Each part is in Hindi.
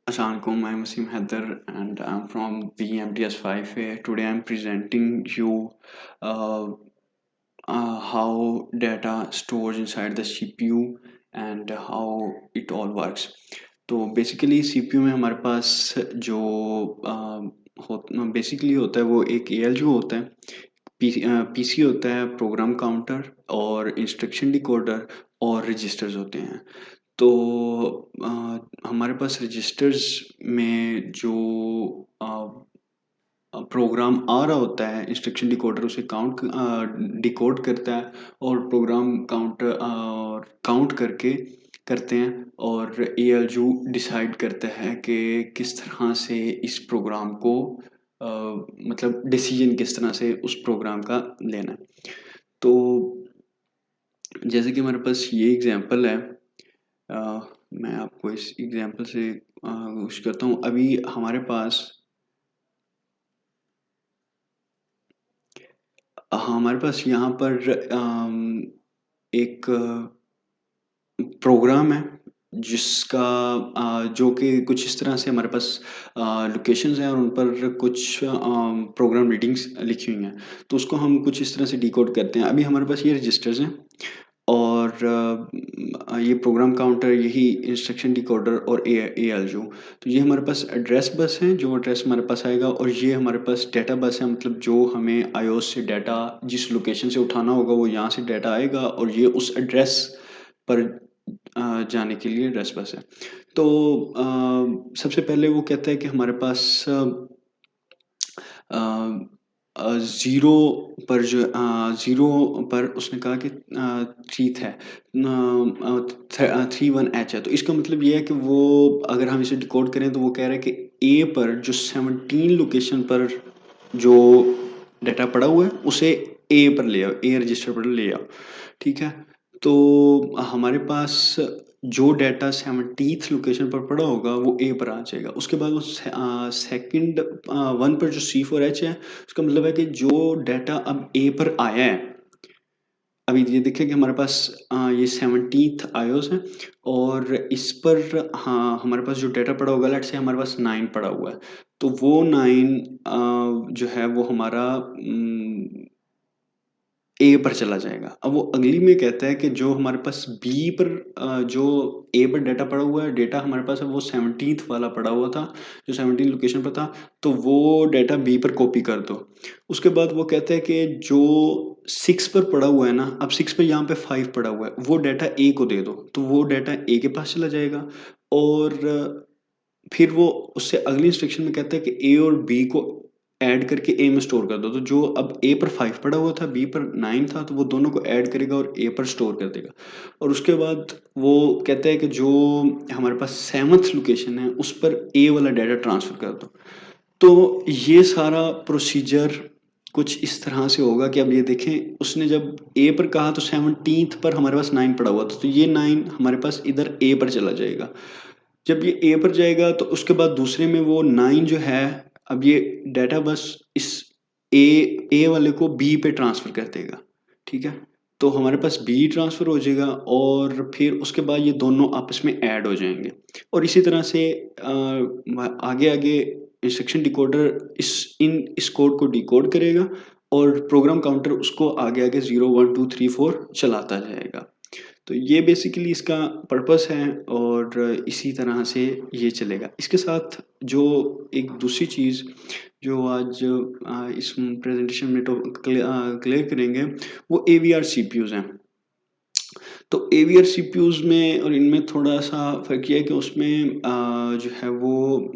Assalamualaikum, I'm Wasim Haider and I'm from the MTS5A. Today I'm presenting you uh, how data stores inside the CPU and how it all works. तो बेसिकली सीपीयू में हमारे पास जो बेसिकली होता है वो एक एएलयू होता है, पीसी होता है, प्रोग्राम काउंटर और इंस्ट्रक्शन डिकोडर और रजिस्टर्स होते हैं। तो हमारे पास रजिस्टर्स में जो प्रोग्राम आ रहा होता है, इंस्ट्रक्शन डिकोडर उसे डिकोड करता है और प्रोग्राम काउंट करके करते हैं और एएलयू डिसाइड करता है कि किस तरह से इस प्रोग्राम को मतलब डिसीजन किस तरह से उस प्रोग्राम का लेना है। तो जैसे कि हमारे पास ये एग्जांपल है, मैं आपको इस एग्जांपल से कोशिश करता हूँ। अभी हमारे पास यहाँ पर एक प्रोग्राम है जिसका जो कि कुछ इस तरह से हमारे पास लोकेशंस हैं और उन पर कुछ प्रोग्राम रीडिंग्स लिखी हुई हैं। तो उसको हम कुछ इस तरह से डिकोड करते हैं। अभी हमारे पास ये रजिस्टर्स हैं और ये प्रोग्राम काउंटर, यही इंस्ट्रक्शन डिकोडर और एएलयू। तो ये हमारे पास एड्रेस बस है, जो एड्रेस हमारे पास आएगा, और ये हमारे पास डेटा बस है, मतलब जो हमें आईओएस से डाटा जिस लोकेशन से उठाना होगा वो यहाँ से डाटा आएगा और ये उस एड्रेस पर जाने के लिए एड्रेस बस है। तो सबसे पहले वो कहता है कि हमारे पास ज़ीरो पर ज़ीरो पर उसने कहा कि थ्रीथ है, 31H है। तो इसका मतलब ये है कि वो, अगर हम इसे डिकोड करें तो वो कह रहा है कि ए पर जो 17 लोकेशन पर जो डाटा पड़ा हुआ है उसे ए पर ले आओ, ए रजिस्टर पर ले आओ। ठीक है, तो हमारे पास जो डाटा 17th लोकेशन पर पड़ा होगा वो ए पर आ जाएगा। उसके बाद वो सेकंड वन पर जो C4H है, उसका मतलब है कि जो डाटा अब ए पर आया है, अभी ये देखिए कि हमारे पास ये 17th आयोस है और इस पर हाँ हमारे पास जो डाटा पड़ा होगा, लेट्स से हमारे पास 9 पड़ा हुआ है, तो वो 9 जो है वो हमारा ए पर चला जाएगा। अब वो अगली में कहता है कि जो हमारे पास बी पर जो ए पर डाटा पड़ा हुआ है, डाटा हमारे पास है वो 17th वाला पड़ा हुआ था, जो 17 लोकेशन पर था, तो वो डाटा बी पर कॉपी कर दो। उसके बाद वो कहता है कि जो 6 पर पड़ा हुआ है ना, अब 6 पर यहाँ पे 5 पड़ा हुआ है, वो डाटा ए को दे दो, तो वो डाटा ए के पास चला जाएगा। और फिर वो उससे अगली इंस्ट्रक्शन में कहता है कि ए और बी को ऐड करके ए में स्टोर कर दो। तो जो अब ए पर 5 पड़ा हुआ था, बी पर 9 था, तो वो दोनों को ऐड करेगा और ए पर स्टोर कर देगा। और उसके बाद वो कहता है कि जो हमारे पास 7th लोकेशन है उस पर ए वाला डाटा ट्रांसफर कर दो। तो ये सारा प्रोसीजर कुछ इस तरह से होगा कि अब ये देखें, उसने जब ए पर कहा तो 17th पर हमारे पास 9 पड़ा हुआ था, तो ये 9 हमारे पास इधर ए पर चला जाएगा। जब ये ए पर जाएगा तो उसके बाद दूसरे में वो 9 जो है, अब ये डाटा बस इस ए वाले को बी पे ट्रांसफर कर देगा। ठीक है, तो हमारे पास बी ट्रांसफर हो जाएगा और फिर उसके बाद ये दोनों आपस में ऐड हो जाएंगे। और इसी तरह से आगे आगे इंस्ट्रक्शन डिकोडर इस कोड को डिकोड करेगा और प्रोग्राम काउंटर उसको आगे आगे 0 1 2 3 4 चलाता जाएगा। तो ये बेसिकली इसका पर्पस है और इसी तरह से ये चलेगा। इसके साथ जो एक दूसरी चीज़ जो आज इस प्रेजेंटेशन में तो क्लियर करेंगे, वो AVR CPUs हैं। तो AVR CPUs में और इनमें थोड़ा सा फ़र्क ये है कि उसमें जो है वो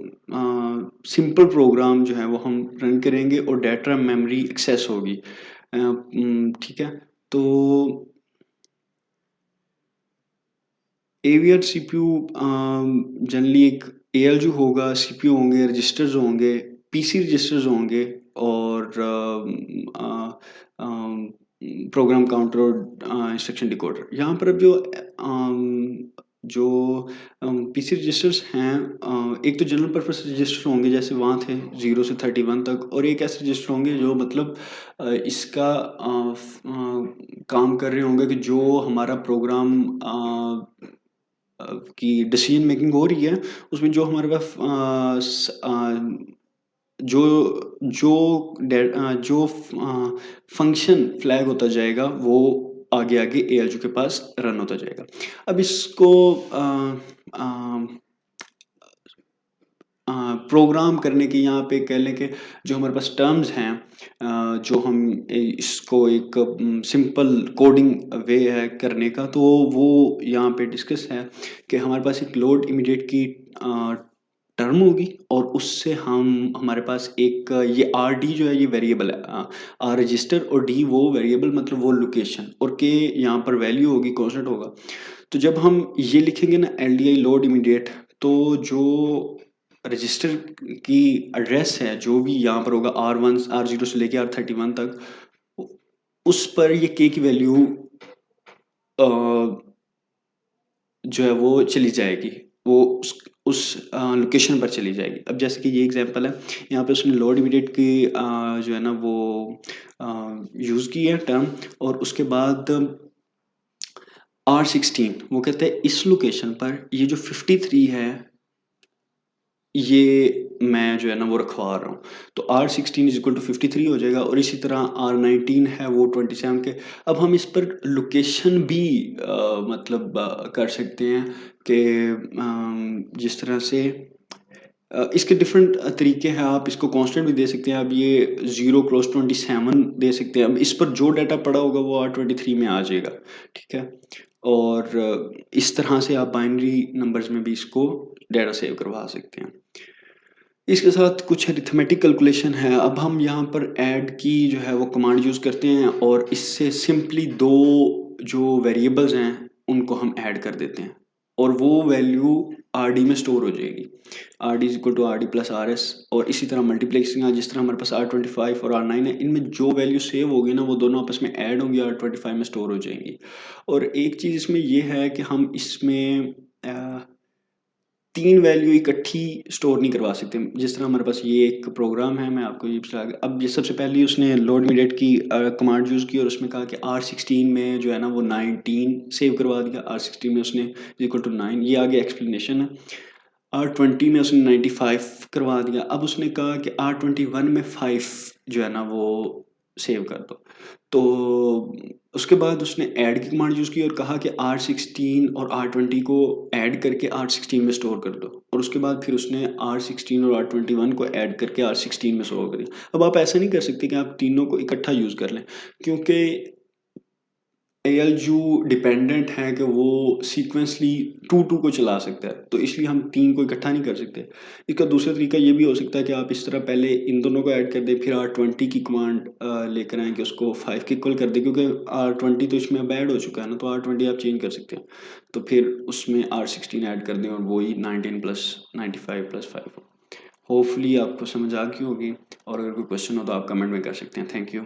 सिंपल प्रोग्राम जो है वो हम रन करेंगे और डाटा मेमोरी एक्सेस होगी। ठीक है, तो AVR CPU जनरली एक ALU होगा, CPU होंगे, रजिस्टर्स होंगे, PC रजिस्टर्स होंगे और प्रोग्राम काउंटर और इंस्ट्रक्शन डिकोडर। यहाँ पर अब जो PC रजिस्टर्स हैं, एक तो जनरल पर्पस रजिस्टर होंगे जैसे वहाँ थे 0 से 31 तक, और एक ऐसे रजिस्टर होंगे जो मतलब इसका काम कर रहे होंगे कि जो हमारा प्रोग्राम की डिसीजन मेकिंग हो रही है, उसमें जो हमारे पास जो जो फंक्शन फ्लैग होता जाएगा वो आगे आगे ALU के पास रन होता जाएगा। अब इसको प्रोग्राम करने की यहाँ पे कह लें कि जो हमारे पास टर्म्स हैं, जो हम इसको एक सिंपल कोडिंग वे है करने का, तो वो यहाँ पे डिस्कस है कि हमारे पास एक लोड इमीडिएट की टर्म होगी और उससे हम हमारे पास एक ये RD जो है ये वेरिएबल है, R रजिस्टर और D वो वेरिएबल मतलब वो लोकेशन, और K यहाँ पर वैल्यू होगी, कांस्टेंट होगा। तो जब हम ये लिखेंगे ना LDI लोड इमीडिएट, तो जो रजिस्टर की एड्रेस है जो भी यहाँ पर होगा R1 R0 से लेके R31 तक, उस पर ये K की वैल्यू जो है वो चली जाएगी, वो उस लोकेशन पर चली जाएगी। अब जैसे कि ये एग्जांपल है, यहाँ पे उसने लोड इमीडिएट की जो है ना वो यूज़ की है टर्म, और उसके बाद R16 वो कहते हैं इस लोकेशन पर ये जो 53 है ये मैं जो है ना वो रखवा रहा हूँ, तो R16 इज इक्वल टू 53 हो जाएगा, और इसी तरह R19 है वो 27 के। अब हम इस पर लोकेशन भी मतलब कर सकते हैं कि जिस तरह से इसके डिफरेंट तरीके हैं, आप इसको कांस्टेंट भी दे सकते हैं, आप ये 0 क्रॉस 27 दे सकते हैं। अब इस पर जो डाटा पड़ा होगा वो R23 में आ जाएगा, ठीक है। और इस तरह से आप बाइनरी नंबर्स में भी इसको डाटा सेव करवा सकते हैं। इसके साथ कुछ अरिथमेटिक कैलकुलेशन है। अब हम यहाँ पर ऐड की जो है वो कमांड यूज़ करते हैं, और इससे सिंपली दो जो वेरिएबल्स हैं उनको हम ऐड कर देते हैं, और वो वैल्यू RD में स्टोर हो जाएगी। RD is equal to RD plus RS, और इसी तरह मल्टीप्लेक्सिंग जिस तरह हमारे पास R25 और R9 है, इनमें जो वैल्यू सेव होगी ना वो दोनों आपस में ऐड होंगी, R25 में स्टोर हो जाएंगी। और एक चीज़ इसमें ये है कि हम इसमें 3 वैल्यू इकट्ठी स्टोर नहीं करवा सकते। जिस तरह हमारे पास ये एक प्रोग्राम है, मैं आपको ये बता, अब ये सबसे पहले उसने लोड इमीडिएट की कमांड यूज़ की, और उसमें कहा कि R16 में जो है ना वो 19 सेव करवा दिया, R16 में उसने इक्वल टू 9, ये आगे एक्सप्लेनेशन है। R20 में उसने 95 करवा दिया। अब उसने कहा कि R21 में 5 जो है ना वो सेव कर दो, तो उसके बाद उसने ऐड की कमांड यूज़ की और कहा कि R16 और R20 को ऐड करके R16 में स्टोर कर दो, और उसके बाद फिर उसने R16 और R21 को ऐड करके R16 में स्टोर कर दिया। अब आप ऐसा नहीं कर सकते कि आप तीनों को इकट्ठा यूज़ कर लें, क्योंकि ALU डिपेंडेंट है कि वो सीक्वेंसली 2 को चला सकता है, तो इसलिए हम 3 को इकट्ठा नहीं कर सकते। इसका दूसरा तरीका ये भी हो सकता है कि आप इस तरह पहले इन दोनों को ऐड कर दें, फिर R20 की कमांड लेकर आएँ कि उसको 5 के इक्वल कर दें, क्योंकि R20 तो इसमें अब ऐड हो चुका है ना, तो R20 आप चेंज कर सकते हैं। तो फिर उसमें R16 ऐड कर दें और वही 19 प्लस 95 प्लस 5 हो। होपफुली आपको समझ आ गई होगी, और अगर कोई क्वेश्चन हो तो आप कमेंट में कर सकते हैं। Thank you.